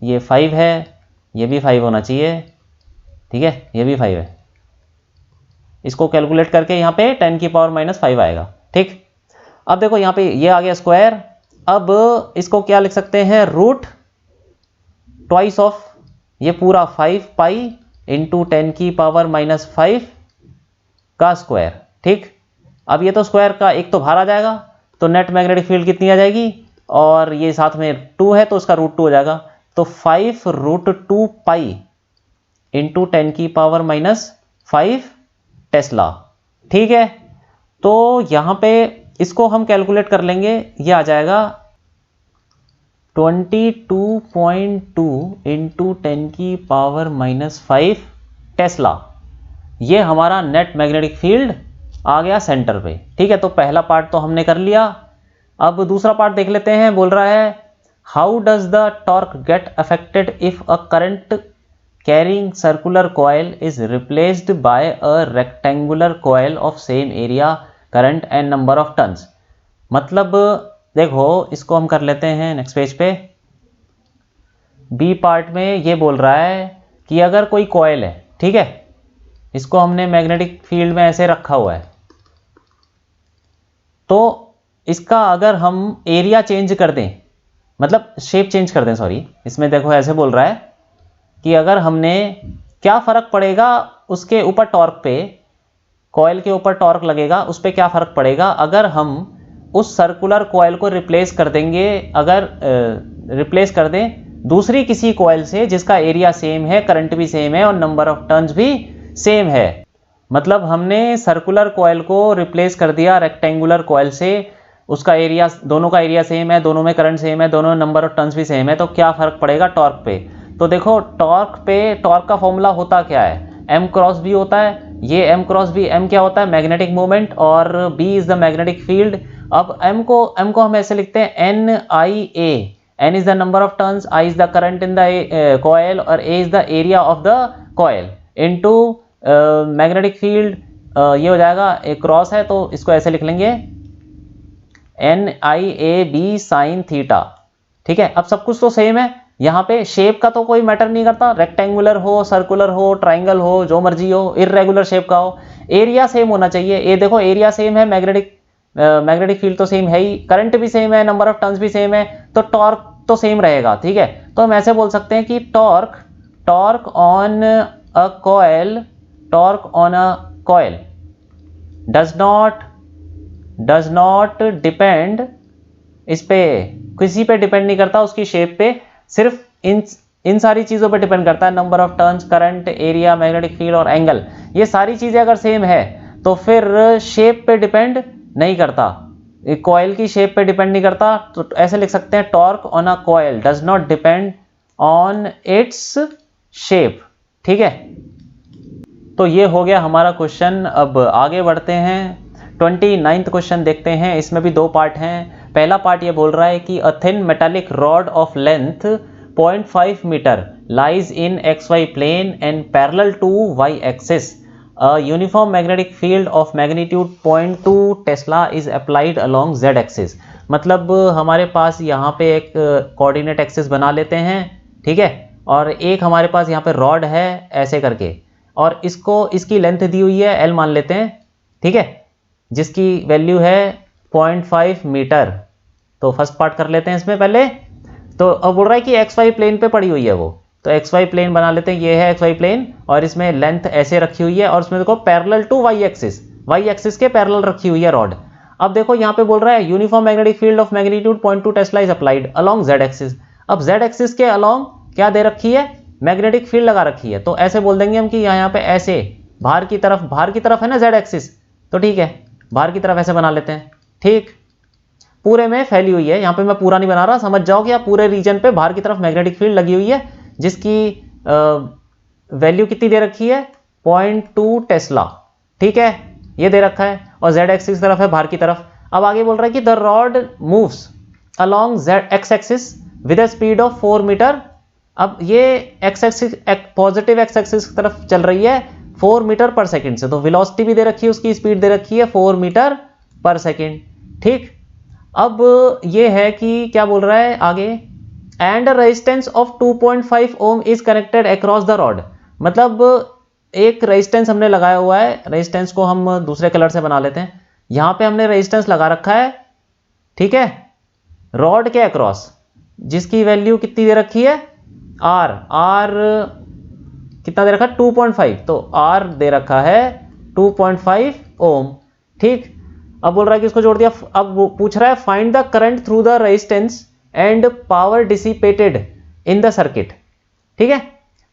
ये 5 है, ये भी 5 होना चाहिए, ठीक है, ये भी 5 है। इसको कैलकुलेट करके यहाँ पे 10 की पावर -5 आएगा, ठीक। अब देखो यहाँ पे ये आ गया स्क्वायर। अब इसको क्या लिख सकते हैं, रूट ट्वाइस ऑफ ये पूरा 5 पाई इंटू 10 की पावर -5 का स्क्वायर, ठीक। अब ये तो स्क्वायर का एक तो बाहर आ जाएगा, तो नेट मैग्नेटिक फील्ड कितनी आ जाएगी, और ये साथ में 2 है तो उसका √2 हो जाएगा, तो 5√2 पाई इंटू 10 की पावर -5 टेस्ला, ठीक है। तो यहाँ पे इसको हम कैलकुलेट कर लेंगे, ये आ जाएगा 22.2 इंटू 10 की पावर -5 टेस्ला। ये हमारा नेट मैग्नेटिक फील्ड आ गया सेंटर पे, ठीक है। तो पहला पार्ट तो हमने कर लिया। अब दूसरा पार्ट देख लेते हैं। बोल रहा है how does the torque get affected if a current carrying circular coil is replaced by a rectangular coil of same area, current and number of turns। मतलब देखो इसको हम कर लेते हैं नेक्स्ट पेज पे। बी पार्ट में ये बोल रहा है कि अगर कोई कॉयल है, ठीक है, इसको हमने मैग्नेटिक फील्ड में ऐसे रखा हुआ है, तो इसका अगर हम एरिया चेंज कर दें, मतलब शेप चेंज कर दें, सॉरी, इसमें देखो ऐसे बोल रहा है कि अगर हमने, क्या फर्क पड़ेगा उसके ऊपर टॉर्क पे, कॉयल के ऊपर टॉर्क लगेगा, उस पर क्या फर्क पड़ेगा अगर हम उस सर्कुलर कॉयल को रिप्लेस कर देंगे, अगर रिप्लेस कर दें दूसरी किसी कॉयल से जिसका एरिया सेम है, करंट भी सेम है और नंबर ऑफ टर्न्स भी सेम है। मतलब हमने सर्कुलर कॉयल को रिप्लेस कर दिया रेक्टेंगुलर कॉयल से, उसका एरिया, दोनों का एरिया सेम है, दोनों में करंट सेम है, दोनों नंबर ऑफ टर्न्स भी सेम है, तो क्या फर्क पड़ेगा टॉर्क पे। तो देखो टॉर्क पे, टॉर्क का फॉर्मूला होता क्या है, m क्रॉस b होता है, ये m क्रॉस b, m क्या होता है मैग्नेटिक मोमेंट और b is the magnetic field. अब m को हम ऐसे लिखते हैं NIA, n is the number of turns, I is the current in the coil और a is the area of the coil into magnetic field, ये हो जाएगा, एक क्रॉस है तो इसको ऐसे लिख लेंगे NIAB साइन थीटा। ठीक है, अब सब कुछ तो सेम है, यहाँ पे शेप का तो कोई मैटर नहीं करता, रेक्टेंगुलर हो, सर्कुलर हो, ट्राइंगल हो, जो मर्जी हो, इररेगुलर शेप का हो, एरिया सेम होना चाहिए। ये देखो एरिया सेम है, मैग्नेटिक फील्ड तो सेम है ही, करंट भी सेम है, नंबर ऑफ टर्न्स भी सेम है, तो टॉर्क तो सेम रहेगा। ठीक है, तो हम ऐसे बोल सकते हैं कि torque on a coil does not depend, इस पे किसी पे डिपेंड नहीं करता, उसकी शेप पे, सिर्फ इन सारी चीजों पे डिपेंड करता है, number of turns, current, area, magnetic field और एंगल। ये सारी चीजें अगर सेम है तो फिर शेप पे डिपेंड नहीं करता, कॉयल की शेप पे डिपेंड नहीं करता। तो ऐसे लिख सकते हैं torque on a coil does not depend on its shape. ठीक है, तो ये हो गया हमारा क्वेश्चन। अब आगे बढ़ते हैं, 29th क्वेश्चन देखते हैं। इसमें भी दो पार्ट हैं। पहला पार्ट ये बोल रहा है कि a thin metallic rod of length 0.5 metre lies in XY plane and parallel to Y axis, a uniform magnetic field of magnitude 0.2 tesla is applied along Z axis. मतलब हमारे पास यहाँ पे एक कोऑर्डिनेट एक्सिस बना लेते हैं, ठीक है, और एक हमारे पास यहाँ पे रॉड है ऐसे करके, और इसकी लेंथ दी हुई है L मान लेते हैं, ठीक है, जिसकी वैल्यू है 0.5 मीटर। तो फर्स्ट पार्ट कर लेते हैं इसमें पहले। तो अब बोल रहा है कि XY प्लेन पे पड़ी हुई है वो, तो XY प्लेन बना लेते हैं, ये है XY प्लेन और इसमें लेंथ ऐसे रखी हुई है और उसमें देखो पैरेलल टू Y एक्सिस के पैरेलल रखी हुई है रॉड। अब देखो यहाँ पे बोल रहा है uniform magnetic field of magnitude 0.2 tesla is applied along Z axis. अब Z एक्सिस के अलोंग क्या दे रखी है, मैग्नेटिक फील्ड लगा रखी है। तो ऐसे बोल देंगे हम कि यहाँ पे ऐसे बाहर की तरफ है ना Z एक्सिस, तो ठीक है, बाहर की तरफ ऐसे बना लेते हैं। ठीक, पूरे में फैली हुई है, यहाँ पे मैं पूरा नहीं बना रहा, समझ जाओ कि आप पूरे रीजन पे बाहर की तरफ मैग्नेटिक फील्ड लगी हुई है, जिसकी वैल्यू कितनी दे रखी है 0.2 टेस्ला। ठीक है, ये दे रखा है और Z एक्सिस की तरफ है बाहर की तरफ। अब आगे बोल रहा है कि the rod moves along X axis with a speed of 4 metre. अब ये X axis, positive X axis की तरफ चल रही है 4 मीटर पर सेकेंड से, तो वेलोसिटी भी दे रखी है, उसकी स्पीड दे रखी है 4 मीटर पर सेकेंड। ठीक, अब ये है कि क्या बोल रहा है आगे, and resistance of 2.5 ohm is connected across the rod. मतलब एक रेजिस्टेंस हमने लगाया हुआ है, रेजिस्टेंस को हम दूसरे कलर से बना लेते हैं, यहाँ पे हमने रेजिस्टेंस लगा रखा है, ठीक है, रॉड के अक्रॉस, जिसकी वैल्यू कितनी दे रखी है R कितना दे रखा है 2.5, तो R दे रखा है 2.5 ओम। ठीक, अब बोल रहा है कि इसको जोड़ दिया। अब वो पूछ रहा है find the current through the resistance and power dissipated in the circuit. ठीक है,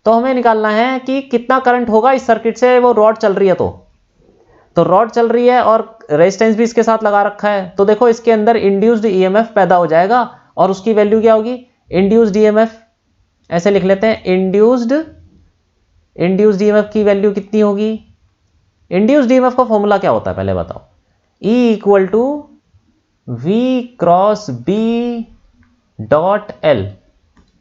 तो हमें निकालना है कि कितना करंट होगा इस सर्किट से, वो रॉड चल रही है, तो रॉड चल रही है और रेजिस्टेंस भी इसके साथ लगा रखा है, तो देखो इसके अंदर इंड्यूस्ड EMF पैदा हो जाएगा और उसकी वैल्यू क्या होगी, इंड्यूस्ड EMF ऐसे लिख लेते हैं, इंड्यूस्ड EMF की वैल्यू कितनी होगी। इंड्यूस्ड EMF का फॉर्मूला क्या होता है पहले बताओ, E = V cross B dot L.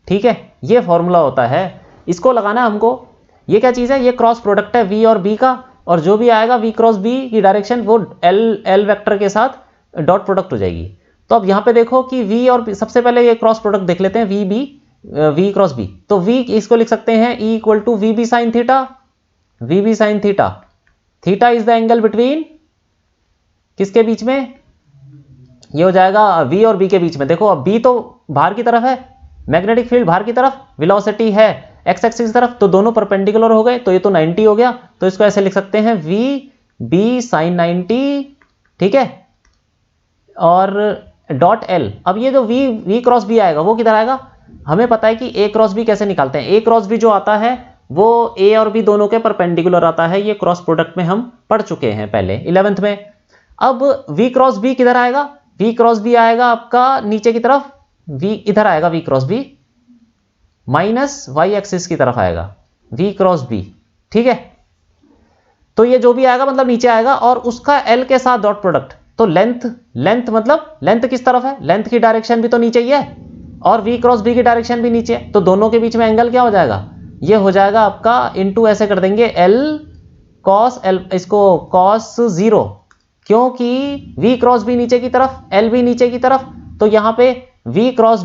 ठीक है, ये फॉर्मूला होता है, इसको लगाना है हमको। ये क्या चीज़ है, ये क्रॉस प्रोडक्ट है वी और बी का, और जो भी आएगा वी क्रॉस बी की डायरेक्शन वो एल वेक्टर के साथ डॉट प्रोडक्ट हो जाएगी। तो अब यहाँ पे देखो कि वी और सबसे पहले ये क्रॉस प्रोडक्ट देख लेते हैं, वी क्रॉस बी। तो वी इसको लिख सकते हैं E equal to V B sine theta, V B sine theta. Theta is the angle between किसके बीच में, ये हो जाएगा v और b के बीच में। देखो अब b तो बाहर की तरफ है, मैग्नेटिक फील्ड बाहर की तरफ, वेलोसिटी है x एक्सिस की तरफ, तो दोनों परपेंडिकुलर हो गए, तो ये तो 90 हो गया। तो इसको ऐसे लिख सकते हैं v b sin 90, ठीक है, और डॉट l। अब ये जो v क्रॉस b आएगा वो किधर आएगा, हमें पता है कि a क्रॉस b कैसे निकालते हैं। a क्रॉस b जो आता है वो a और b दोनों के परपेंडिकुलर आता है, ये क्रॉस प्रोडक्ट में हम पढ़ चुके हैं पहले 11th में। अब v क्रॉस b किधर आएगा, v क्रॉस b आएगा आपका नीचे की तरफ, v इधर आएगा, v cross b minus y axis की तरफ आएगा v क्रॉस b, ठीक है। तो ये जो भी आएगा मतलब नीचे आएगा, और उसका l के साथ डॉट प्रोडक्ट। तो लेंथ मतलब लेंथ किस तरफ है, लेंथ की डायरेक्शन भी तो नीचे ही है, और v क्रॉस b की डायरेक्शन भी नीचे है, तो दोनों के बीच में एंगल क्या हो जाएगा, ये हो जाएगा आपका इनटू ऐसे कर देंगे l cos l, इसको cos 0, क्योंकि v क्रॉस b नीचे की तरफ, l भी नीचे की तरफ, तो यहाँ पे v क्रॉस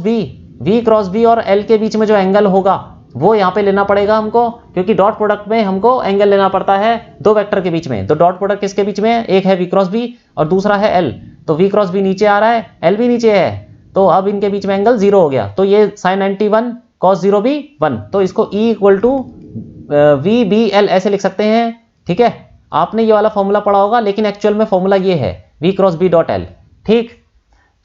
b और l के बीच में जो एंगल होगा वो यहाँ पे लेना पड़ेगा हमको, क्योंकि डॉट प्रोडक्ट में हमको एंगल लेना पड़ता है दो वेक्टर के बीच में। तो डॉट प्रोडक्ट किसके बीच में है, एक है v क्रॉस b और दूसरा है l। तो v क्रॉस b नीचे आ रहा है, l भी नीचे है, तो अब इनके बीच में एंगल 0 हो गया। तो ये sin 91 cos 0 भी 1, तो इसको E equal to V B L ऐसे लिख सकते हैं, ठीक है। आपने ये वाला फॉर्मूला पढ़ा होगा, लेकिन एक्चुअल में फॉर्मूला ये है v cross b dot L, ठीक।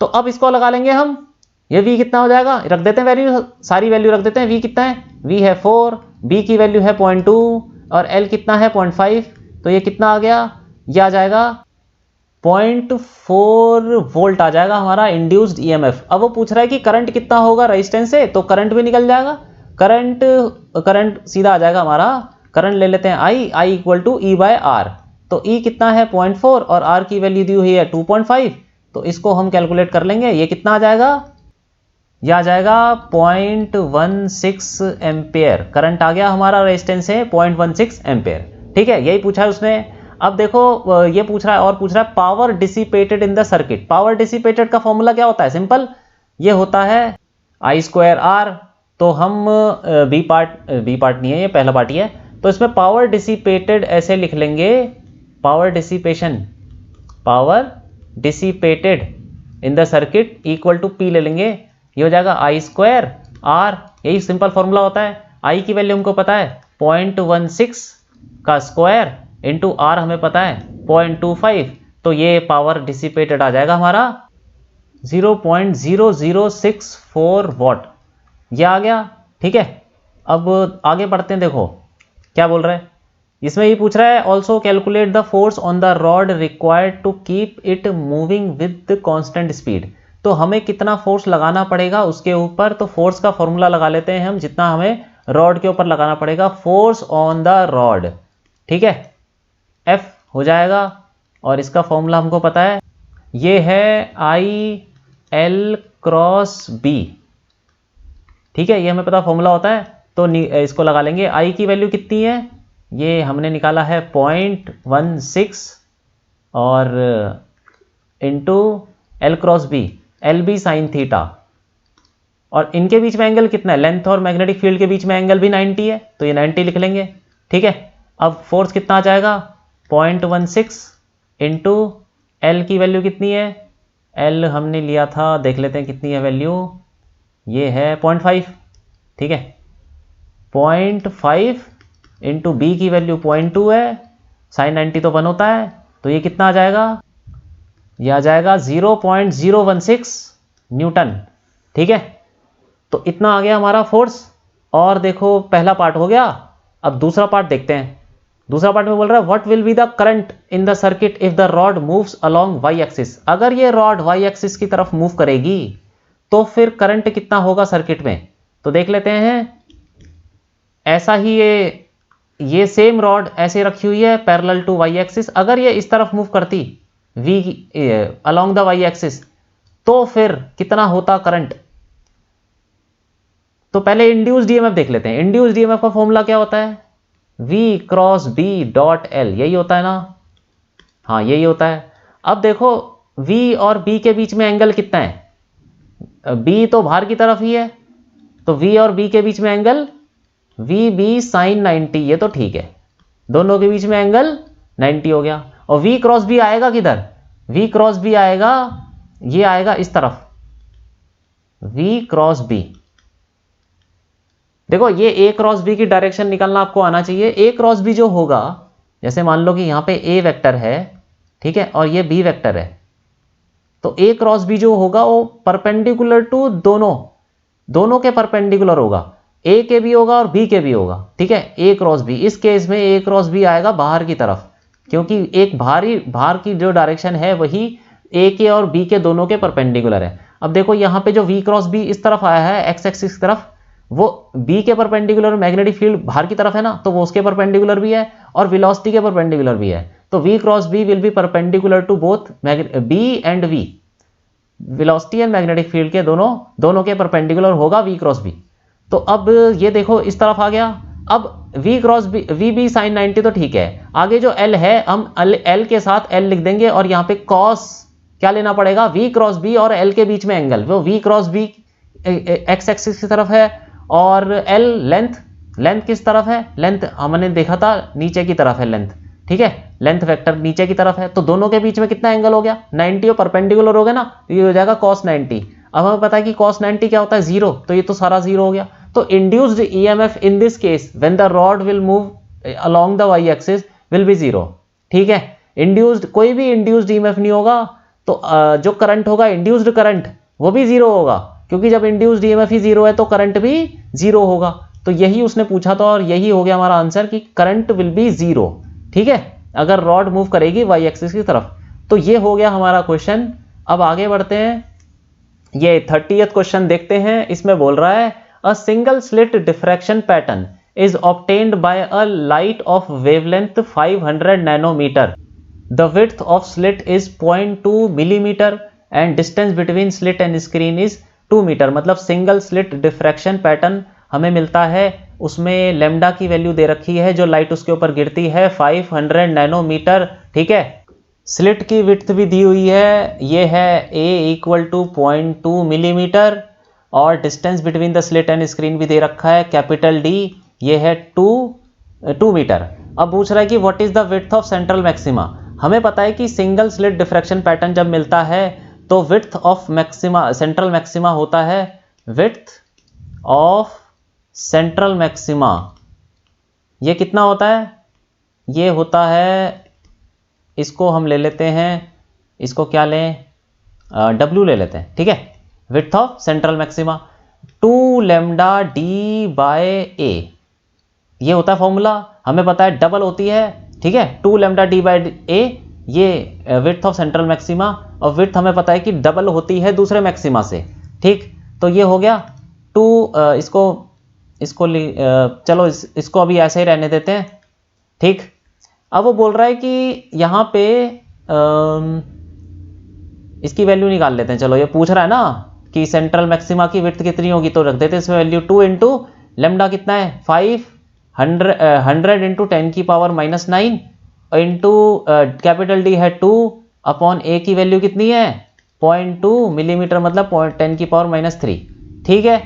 तो अब इसको लगा लेंगे हम, ये v कितना हो जाएगा, रख देते हैं वैल्यू, सारी वैल्यू रख देते हैं। v कितना है, v है 4, b की वैल्यू है 0.2 और l कितना है 0.5, तो ये कितना आ गया, ये आ जाएगा 0.4 वोल्ट आ जाएगा हमारा इंड्यूस्ड ईएमएफ। अब वो पूछ रहा है कि करंट कितना होगा रेजिस्टेंस से, तो करंट भी निकल जाएगा, करंट सीधा आ जाएगा हमारा, करंट ले लेते हैं I equal to E by R. तो E कितना है 0.4 और R की वैल्यू दी हुई है 2.5, तो इसको हम कैलकुलेट कर लेंगे। ये कितना आ जाएगा, यह आ जाएगा 0.16 एम्पेयर। करंट आ गया हमारा, रेजिस्टेंस से 0.16 एम्पेयर, ठीक है, यही पूछा है उसने। अब देखो ये पूछ रहा है और पूछ रहा है power dissipated in the circuit. Power dissipated का फॉर्मूला क्या होता है, सिंपल, ये होता है I स्क्वायर R। तो हम बी पार्ट नहीं है, ये पहला पार्ट ही है, तो इसमें पावर डिसिपेटेड ऐसे लिख लेंगे, power dissipated in the circuit equal to P ले लेंगे, ये हो जाएगा I स्क्वायर R। यही सिंपल फॉर्मूला होता है। I की वैल्यू हमको पता है 0.16 का स्क्वायर इंटू R हमें पता है 0.25, तो ये पावर डिसिपेटेड आ जाएगा हमारा 0.0064 वॉट, ये आ गया, ठीक है। अब आगे बढ़ते हैं, देखो क्या बोल रहा है इसमें, ये पूछ रहा है also calculate the force on the rod required to keep it moving with constant speed. तो हमें कितना फोर्स लगाना पड़ेगा उसके ऊपर, तो फोर्स का फॉर्मूला लगा लेते हैं हम, जितना हमें रॉड के ऊपर लगाना पड़ेगा, फोर्स ऑन द रॉड, ठीक है, F हो जाएगा, और इसका फॉर्मूला हमको पता है, ये है IL क्रॉस B, ठीक है, ये हमें पता फॉर्मूला होता है। तो इसको लगा लेंगे। I की वैल्यू कितनी है, ये हमने निकाला है 0.16 और into L cross B, LB sine theta, और इनके बीच में एंगल कितना है, लेंथ और मैग्नेटिक फील्ड के बीच में एंगल भी 90 है, तो ये 90 लिख लेंगे, ठीक है। अब फोर्स कितना आ जाएगा 0.16 इंटू L की वैल्यू कितनी है, L हमने लिया था, देख लेते हैं कितनी है वैल्यू, ये है 0.5, ठीक है, 0.5 इंटू B की वैल्यू 0.2 है, साइन 90 तो 1 होता है, तो ये कितना आ जाएगा, ये आ जाएगा 0.016 न्यूटन, ठीक है। तो इतना आ गया हमारा फोर्स। और देखो पहला पार्ट हो गया, अब दूसरा पार्ट देखते हैं। दूसरा पार्ट में बोल रहा है what will be the current in the circuit if the rod moves along y axis. अगर ये रॉड y एक्सिस की तरफ मूव करेगी तो फिर करंट कितना होगा सर्किट में, तो देख लेते हैं। ऐसा ही ये सेम रॉड ऐसे रखी हुई है पैरेलल टू y एक्सिस, अगर ये इस तरफ मूव करती v along the y axis तो फिर कितना होता करंट, तो पहले इंड्यूस्ड ईएमएफ देख लेते हैं। इंड्यूस्ड ईएमएफ का फॉर्मूला क्या होता है? V cross B dot L, यही होता है ना? हाँ यही होता है। अब देखो V और B के बीच में एंगल कितना है? B तो बाहर की तरफ ही है, तो V और B के बीच में एंगल VB साइन 90, ये तो ठीक है, दोनों के बीच में एंगल 90 हो गया। और V क्रॉस B आएगा किधर? V क्रॉस B आएगा, ये आएगा इस तरफ, V क्रॉस B। देखो ये A क्रॉस B की डायरेक्शन निकालना आपको आना चाहिए। A क्रॉस B जो होगा, जैसे मान लो कि यहाँ पे A वेक्टर है, ठीक है, और ये B वेक्टर है, तो A क्रॉस B जो होगा वो परपेंडिकुलर टू दोनों के परपेंडिकुलर होगा, A के भी होगा और B के भी होगा, ठीक है। A क्रॉस B, इस केस में A क्रॉस B आएगा बाहर की तरफ, क्योंकि एक बाहर की जो डायरेक्शन है वही A के और B के दोनों के परपेंडिकुलर है। अब देखो यहाँ पे जो V क्रॉस B इस तरफ आया है, एक्स एक्सिस की तरफ, वो B के परपेंडिकुलर मैग्नेटिक फील्ड बाहर की तरफ है ना, तो वो उसके परपेंडिकुलर भी है और वेलोसिटी के परपेंडिकुलर भी है। तो V cross B will be perpendicular to both B and V, velocity and magnetic field के दोनों के परपेंडिकुलर होगा V क्रॉस B। तो अब ये देखो इस तरफ आ गया। अब V cross B, VB sine 90 तो ठीक है, आगे जो L है हम L के साथ L लिख देंगे और यहाँ पे कॉस क्या लेना पड़ेगा? V क्रॉस B और L के बीच में एंगल, वो V cross B x axis की तरफ है और L लेंथ किस तरफ है? लेंथ हमने देखा था नीचे की तरफ है लेंथ, ठीक है, लेंथ वेक्टर नीचे की तरफ है, तो दोनों के बीच में कितना एंगल हो गया? 90, और परपेंडिकुलर हो गया ना, ये हो जाएगा cos 90। अब हमें पता है कि cos 90 क्या होता है? 0, तो ये तो सारा 0 हो गया। तो induced EMF in this case when the rod will move along the Y axis will be 0, ठीक है। इंड्यूस्ड, कोई भी इंड्यूस्ड ईएमएफ नहीं होगा तो जो करंट होगा इंड्यूस्ड करंट वो भी 0 होगा, क्योंकि जब इंड्यूस्ड ईएमएफ ही 0 है तो करंट भी 0 होगा। तो यही उसने पूछा था और यही हो गया हमारा आंसर कि करंट विल बी 0, ठीक है, अगर रॉड मूव करेगी वाई एक्सिस की तरफ। तो ये हो गया हमारा क्वेश्चन। अब आगे बढ़ते हैं, ये 30th क्वेश्चन देखते हैं। इसमें बोल रहा है a single slit diffraction pattern is obtained by a light of wavelength 500 nanometre, the width of slit is 0.2 millimetre and distance between slit and screen is 2 metre. मतलब सिंगल स्लिट डिफ्रैक्शन पैटर्न हमें मिलता है, उसमें lambda की value दे रखी है, जो light उसके ऊपर गिरती है 500 नैनोमीटर, ठीक है। स्लिट की विड्थ भी दी हुई है, ये है A इक्वल टू 0.2 मिलीमीटर और distance between the slit and screen भी दे रखा है कैपिटल D, ये है 2 मीटर। अब पूछ रहा है कि what is the width of central maxima. हमें पता है कि सिंगल स्लिट डिफ्रैक्शन पैटर्न जब मिलता है तो width of maxima, central maxima होता है, विड्थ ऑफ सेंट्रल मैक्सिमा ये कितना होता है? ये होता है, इसको हम ले लेते हैं, इसको क्या लें, W ले लेते हैं, ठीक है। Width of central maxima 2 lambda D by A, ये होता है फॉर्मूला। हमें पता है डबल होती है, ठीक है, 2 लैम्डा D बाय A, ये विड्थ ऑफ सेंट्रल मैक्सिमा, और विड्थ हमें पता है कि डबल होती है दूसरे मैक्सिमा से, ठीक। तो ये हो गया 2, चलो इसको अभी ऐसे ही रहने देते हैं, ठीक। अब वो बोल रहा है कि यहाँ पे इसकी वैल्यू निकाल लेते हैं। चलो ये पूछ रहा है ना कि सेंट्रल मैक्सिमा की विड्थ कितनी होगी, तो रख देते हैं इसमें वैल्यू 2 इंटू लेमडा कितना है 500 इंटू 10 की पावर -9 इंटू कैपिटल D है 2 अपॉन A की वैल्यू कितनी है 0.2 मिलीमीटर, मतलब 10 की पावर -3, ठीक है।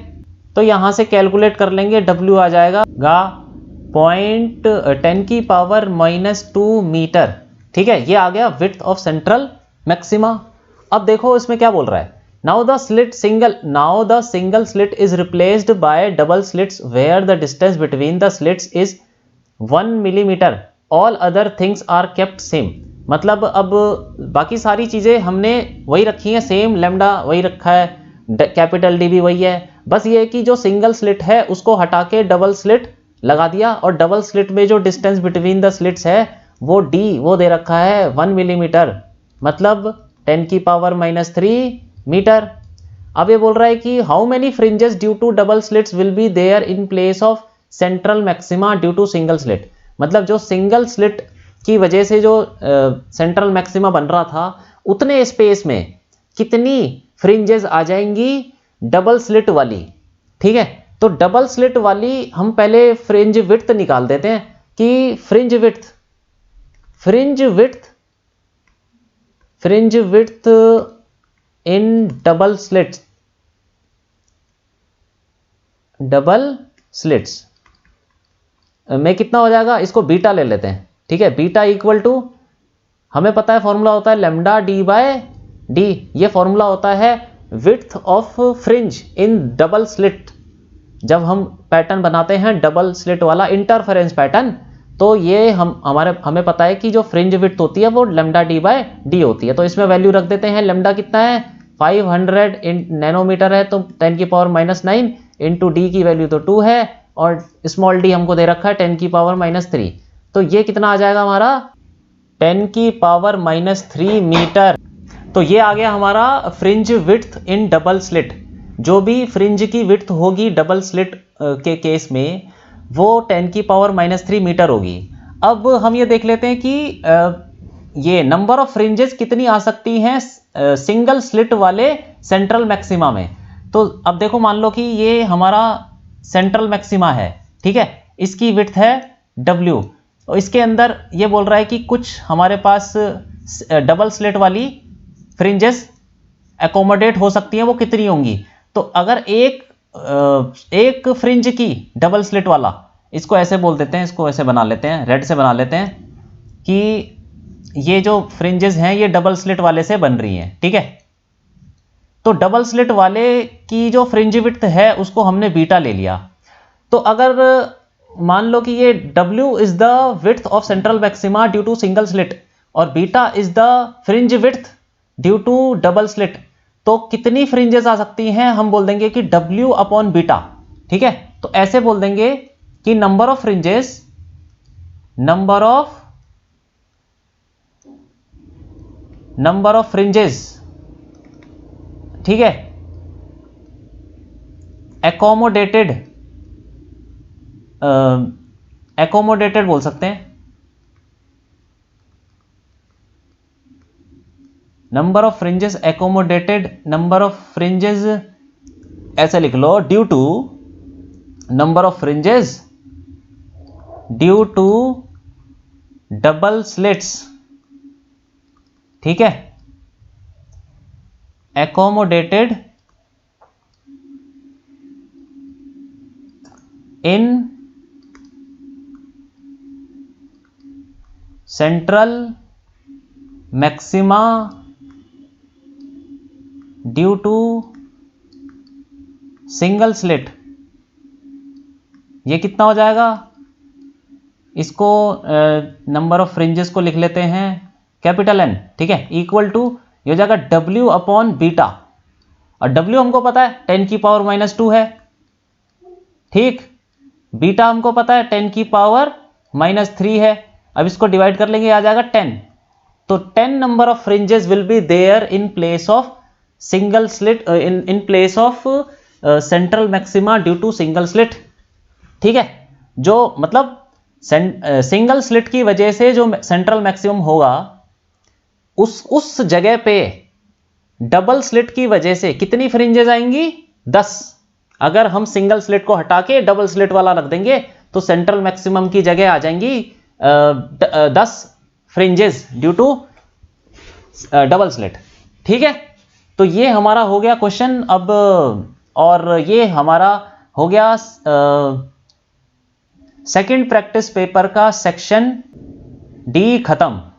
तो यहां से कैलकुलेट कर लेंगे, W आ जाएगा 10 की पावर -2 मीटर, ठीक है। ये आ गया विड्थ ऑफ सेंट्रल मैक्सिमा। अब देखो इसमें क्या बोल रहा है, now the single slit is replaced by double slits where the distance between the slits is 1 millimetre, all other things are kept same. मतलब अब बाकी सारी चीजें हमने वही रखी हैं, सेम, लेमडा वही रखा है, कैपिटल D भी वही है, बस ये है कि जो सिंगल स्लिट है उसको हटा के डबल स्लिट लगा दिया, और डबल स्लिट में जो डिस्टेंस बिटवीन द स्लिट्स है वो D वो दे रखा है 1 मिलीमीटर, मतलब 10 की पावर -3 मीटर। अब ये बोल रहा है कि how many fringes due to double slits will be there in place of central maxima due to single slit. मतलब जो सिंगल स्लिट की वजह से जो सेंट्रल मैक्सिमा बन रहा था उतने स्पेस में कितनी फ्रिंजेस आ जाएंगी डबल स्लिट वाली, ठीक है। तो डबल स्लिट वाली हम पहले फ्रिंज विड्थ निकाल देते हैं कि fringe width in double slits में कितना हो जाएगा, इसको बीटा ले लेते हैं। ठीक है, बीटा इक्वल टू, हमें पता है फॉर्मूला होता है लैम्डा डी बाय डी। ये फॉर्मूला होता है width of fringe in double slit. जब हम पैटर्न बनाते हैं डबल स्लिट वाला इंटरफेरेंस पैटर्न, तो ये हमें पता है कि जो फ्रिंज विड्थ होती है वो लैम्डा डी बाय डी होती है। तो इसमें वैल्यू रख देते हैं। लैम्डा कितना है, 500 नैनोमीटर है, तो 10⁻⁻9 इंटू डी की वैल्यू तो 2 है, और स्मॉल डी हमको दे रखा है 10⁻3। तो ये कितना आ जाएगा हमारा 10⁻³ मीटर। तो ये आ गया हमारा fringe width in double slit. जो भी फ्रिंज की विड्थ होगी डबल स्लिट के केस में वो 10⁻³ मीटर होगी। अब हम ये देख लेते हैं कि ये नंबर ऑफ फ्रिंजेस कितनी आ सकती हैं सिंगल स्लिट वाले सेंट्रल मैक्सिमा में। तो अब देखो, मान लो कि ये हमारा सेंट्रल मैक्सिमा है, ठीक है, इसकी विड्थ है W, और इसके अंदर ये बोल रहा है कि कुछ हमारे पास डबल स्लिट वाली फ्रिंजेस एकोमोडेट हो सकती हैं, वो कितनी होंगी। तो अगर एक फ्रिंज की डबल स्लिट वाला, इसको ऐसे बोल देते हैं, इसको ऐसे बना लेते हैं, रेड से बना लेते हैं कि ये जो फ्रिंजेस हैं ये डबल स्लिट वाले से बन रही हैं। ठीक है, तो डबल स्लिट वाले की जो फ्रिंज विड्थ है उसको हमने बीटा ले लिया। तो अगर मान लो कि ये W is the width of central maxima due to single slit और beta is the fringe width due to double slit, तो कितनी फ्रिंजेस आ सकती हैं, हम बोल देंगे कि W अपॉन बीटा। ठीक है, तो ऐसे बोल देंगे कि नंबर ऑफ फ्रिंजेस, ठीक है, एकोमोडेटेड बोल सकते हैं, number of fringes accommodated, number of fringes ऐसे लिख लो, due to number of fringes due to double slits. ठीक है, accommodated in central maxima due to single slit। ये कितना हो जाएगा, इसको नंबर ऑफ फ्रिंजेस को लिख लेते हैं कैपिटल N। ठीक है, इक्वल टू ये हो जाएगा W अपॉन बीटा, और W हमको पता है 10⁻⁻2 है। ठीक, बीटा हमको पता है 10⁻³ है। अब इसको डिवाइड कर लेंगे, आ जाएगा 10। तो 10 number of fringes will be there in place of single slit, in place of central maxima due to single slit. ठीक है, जो मतलब सिंगल स्लिट की वजह से जो सेंट्रल मैक्सिमम होगा उस जगह पे डबल स्लिट की वजह से कितनी फ्रिंजेस आएंगी, 10। अगर हम सिंगल स्लिट को हटा के डबल स्लिट वाला रख देंगे तो सेंट्रल मैक्सिमम की जगह आ जाएंगी 10 fringes due to double slit. ठीक है, तो ये हमारा हो गया क्वेश्चन अब, और ये हमारा हो गया सेकंड प्रैक्टिस पेपर का सेक्शन D खत्म।